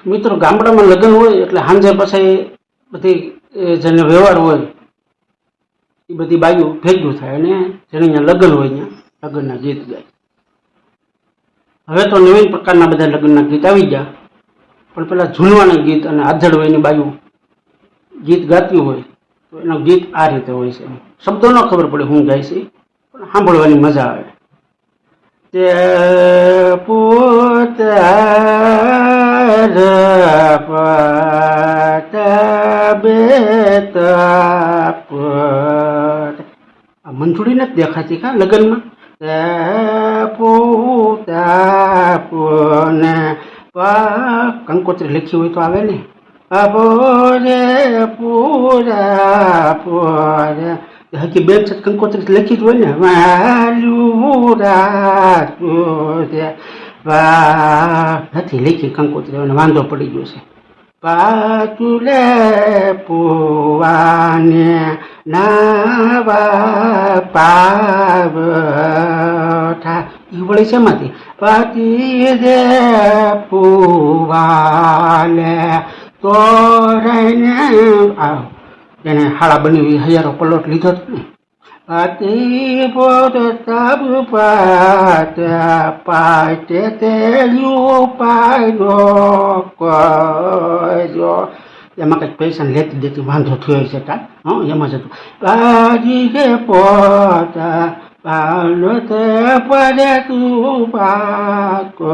મિત્રો ગામડામાં લગ્ન હોય એટલે સાંજે પછી બધી જેને વ્યવહાર હોય એ બધી બાઈઓ ભેગું થાય અને જેને અહીંયા લગ્ન હોય ત્યાં લગ્નના ગીત ગાય. હવે તો નવીન પ્રકારના બધા લગ્નના ગીત આવી ગયા, પણ પેલા ઝૂલવાના ગીત અને આધડ વયની બાઈઓ ગીત ગાતી હોય તો એનું ગીત આ રીતે હોય છે. શબ્દો ન ખબર પડે હું ગાય છે, પણ સાંભળવાની મજા આવે. તે પુત્ર પત બેત પુત આ મંજૂરી નથી દેખાતી કા લગ્નમાં. તે પુતા પુને કંકોત્રી લખી હોય તો આવે ને. પૂરે પૂરા પૂરે હકી બેન છે કંકોત્રી લખી જ હોય ને. વાલુરા પૂરે વા નથી લખી કંકોત્રી, વાંધો પડી ગયો છે. પાતુલે પુવાને નાવા પાવઠા એ વળી છે એમાંથી પાતી દે પુવાલે તો રહીને આવ એને હાળા બની હજારો પલોટ લીધો હતો ને. પાતી પોત તબ પાત પાતે તેલું પાયો કોજો એમાં કંઈક પૈસા લેતી દેતી વાંધો થયો છે કા. હા એમાં જ હતું. બાજી જે પોતા પાલો તે પડે તું પાકો